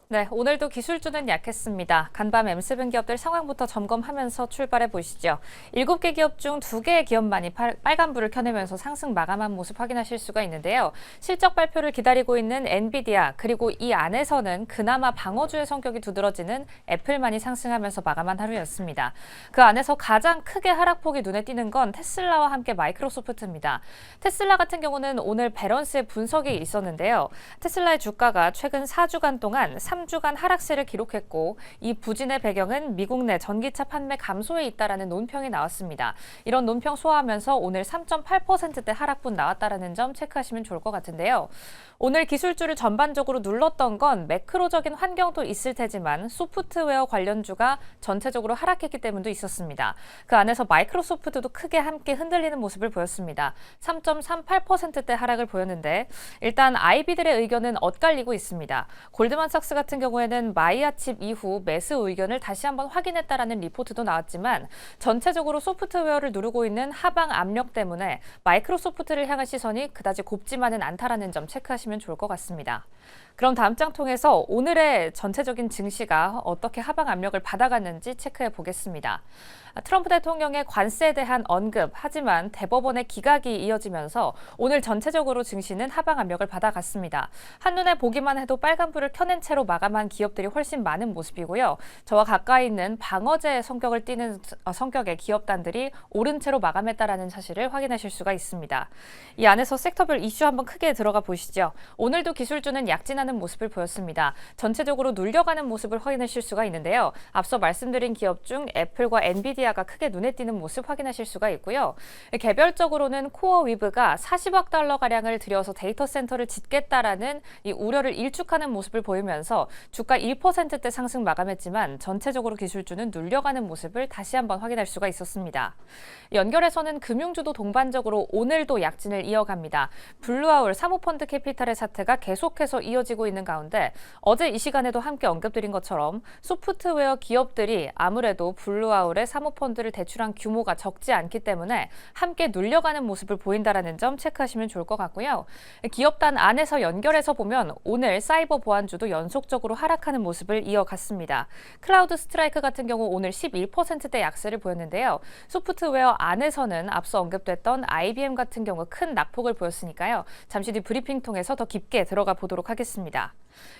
네, 오늘도 기술주는 약했습니다. 간밤 M7 기업들 상황부터 점검하면서 출발해 보시죠. 7개 기업 중 2개의 기업만이 빨간불을 켜내면서 상승 마감한 모습 확인하실 수가 있는데요. 실적 발표를 기다리고 있는 엔비디아, 그리고 이 안에서는 그나마 방어주의 성격이 두드러지는 애플만이 상승하면서 마감한 하루였습니다. 그 안에서 가장 크게 하락폭이 눈에 띄는 건 테슬라와 함께 마이크로소프트입니다. 테슬라 같은 경우는 오늘 배런스의 분석이 있었는데요. 테슬라의 주가가 최근 4주간 동안 3주간 하락세를 기록했고 이 부진의 배경은 미국 내 전기차 판매 감소에 있다라는 논평이 나왔습니다. 이런 논평 소화하면서 오늘 3.8%대 하락분 나왔다라는 점 체크하시면 좋을 것 같은데요. 오늘 기술주를 전반적으로 눌렀던 건 매크로적인 환경도 있을 테지만 소프트웨어 관련주가 전체적으로 하락했기 때문도 있었습니다. 그 안에서 마이크로소프트도 크게 함께 흔들리는 모습을 보였습니다. 3.38%대 하락을 보였는데 일단 IB들의 의견은 엇갈리고 있습니다. 골드만삭스 같은 경우에는 마이 아침 이후 매수 의견을 다시 한번 확인했다라는 리포트도 나왔지만 전체적으로 소프트웨어를 누르고 있는 하방 압력 때문에 마이크로소프트를 향한 시선이 그다지 곱지만은 않다라는 점 체크하시면 좋을 것 같습니다. 그럼 다음 장 통해서 오늘의 전체적인 증시가 어떻게 하방 압력을 받아갔는지 체크해 보겠습니다. 트럼프 대통령의 관세에 대한 언급, 하지만 대법원의 기각이 이어지면서 오늘 전체적으로 증시는 하방 압력을 받아갔습니다. 한눈에 보기만 해도 빨간불을 켜낸 채로 마감한 기업들이 훨씬 많은 모습이고요. 저와 가까이 있는 방어제 성격을 띠는 성격의 기업단들이 오른 채로 마감했다라는 사실을 확인하실 수가 있습니다. 이 안에서 섹터별 이슈 한번 크게 들어가 보시죠. 오늘도 기술주는 약진하는 모습을 보였습니다. 전체적으로 눌려가는 모습을 확인하실 수가 있는데요. 앞서 말씀드린 기업 중 애플과 엔비디아가 크게 눈에 띄는 모습 확인하실 수가 있고요. 개별적으로는 코어 위브가 40억 달러 가량을 들여서 데이터 센터를 짓겠다라는 이 우려를 일축하는 모습을 보이면서 주가 1%대 상승 마감했지만 전체적으로 기술주는 눌려가는 모습을 다시 한번 확인할 수가 있었습니다. 연결해서는 금융주도 동반적으로 오늘도 약진을 이어갑니다. 블루아울 사모펀드 캐피탈의 사태가 계속해서 이어지고 있는 가운데 어제 이 시간에도 함께 언급드린 것처럼 소프트웨어 기업들이 아무래도 블루아울의 사모펀드를 대출한 규모가 적지 않기 때문에 함께 눌려가는 모습을 보인다라는 점 체크하시면 좋을 것 같고요. 기업단 안에서 연결해서 보면 오늘 사이버 보안주도 연속적으로 하락하는 모습을 이어갔습니다. 클라우드 스트라이크 같은 경우 오늘 11%대 약세를 보였는데요. 소프트웨어 안에서는 앞서 언급됐던 IBM 같은 경우 큰 낙폭을 보였으니까요. 잠시 뒤 브리핑 통해서 더 깊게 들어가 보도록 하겠습니다.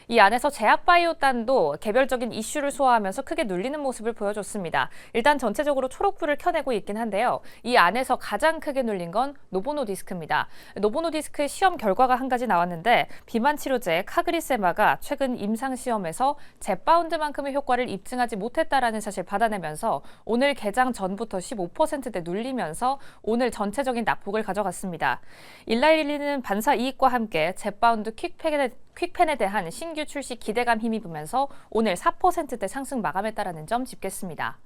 이 안에서 제약바이오단도 개별적인 이슈를 소화하면서 크게 눌리는 모습을 보여줬습니다. 일단 전체적으로 초록불을 켜내고 있긴 한데요. 이 안에서 가장 크게 눌린 건 노보노디스크입니다. 노보노디스크의 시험 결과가 한 가지 나왔는데 비만 치료제 카그리세마가 최근 임상시험에서 젯바운드만큼의 효과를 입증하지 못했다라는 사실 받아내면서 오늘 개장 전부터 15%대 눌리면서 오늘 전체적인 낙폭을 가져갔습니다. 일라일리는 반사 이익과 함께 젯바운드 퀵펜에 대한 신규 출시 기대감 힘입으면서 오늘 4%대 상승 마감했다라는 점 짚겠습니다.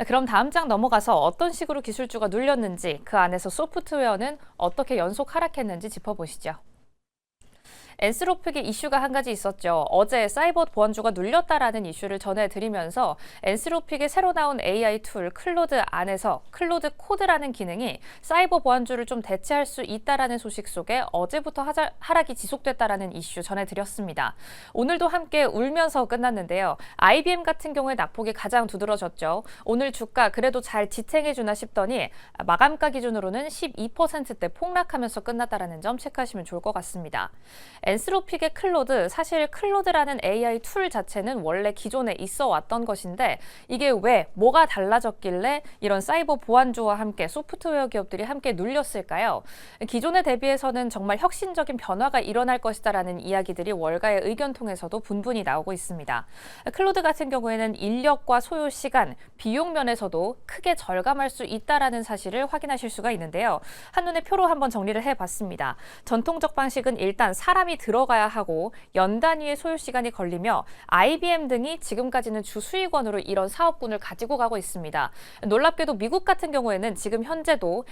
그럼 다음 장 넘어가서 어떤 식으로 기술주가 눌렸는지 그 안에서 소프트웨어는 어떻게 연속 하락했는지 짚어보시죠. 엔스로픽의 이슈가 한 가지 있었죠. 어제 사이버 보안주가 눌렸다라는 이슈를 전해드리면서 엔스로픽의 새로 나온 AI 툴 클로드 안에서 클로드 코드라는 기능이 사이버 보안주를 좀 대체할 수 있다라는 소식 속에 어제부터 하락이 지속됐다라는 이슈 전해드렸습니다. 오늘도 함께 울면서 끝났는데요. IBM 같은 경우에 낙폭이 가장 두드러졌죠. 오늘 주가 그래도 잘 지탱해주나 싶더니 마감가 기준으로는 12%대 폭락하면서 끝났다라는 점 체크하시면 좋을 것 같습니다. 엔스로픽의 클로드, 사실 클로드라는 AI 툴 자체는 원래 기존에 있어 왔던 것인데 이게 왜 뭐가 달라졌길래 이런 사이버 보안주와 함께 소프트웨어 기업들이 함께 눌렸을까요? 기존에 대비해서는 정말 혁신적인 변화가 일어날 것이다라는 이야기들이 월가의 의견 통해서도 분분히 나오고 있습니다. 클로드 같은 경우에는 인력과 소요 시간, 비용 면에서도 크게 절감할 수 있다라는 사실을 확인하실 수가 있는데요. 한눈에 표로 한번 정리를 해봤습니다. 전통적 방식은 일단 사람이 들어가야 하고 연 단위의 소요 시간이 걸리며 IBM 등이 지금까지는 주 수익원으로 이런 사업군을 가지고 가고 있습니다. 놀랍게도 미국 같은 경우에는 지금 현재도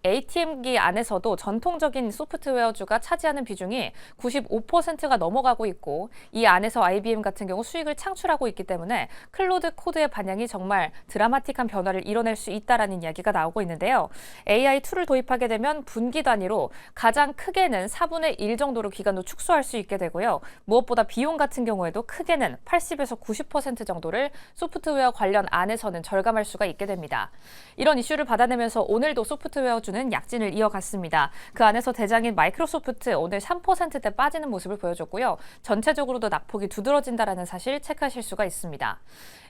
ATM기 안에서도 전통적인 소프트웨어주가 차지하는 비중이 95%가 넘어가고 있고 이 안에서 IBM 같은 경우 수익을 창출하고 있기 때문에 클로드 코드의 반영이 정말 드라마틱한 변화를 이뤄낼 수 있다라는 이야기가 나오고 있는데요. AI 툴을 도입하게 되면 분기 단위로 가장 크게는 4분의 1 정도로 기간도 축소할 수 있게 되고요. 무엇보다 비용 같은 경우에도 크게는 80에서 90% 정도를 소프트웨어 관련 안에서는 절감할 수가 있게 됩니다. 이런 이슈를 받아내면서 오늘도 소프트웨어주는 약진을 이어갔습니다. 그 안에서 대장인 마이크로소프트 오늘 3%대 빠지는 모습을 보여줬고요. 전체적으로도 낙폭이 두드러진다라는 사실 체크하실 수가 있습니다.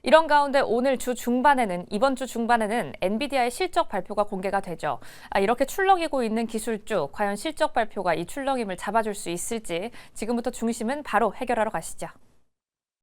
이런 가운데 이번 주 중반에는 엔비디아의 실적 발표가 공개가 되죠. 이렇게 출렁이고 있는 기술주, 과연 실적 발표가 이 출렁임을 잡아줄 수 있을지 지금부터 중심은 바로 해결하러 가시죠.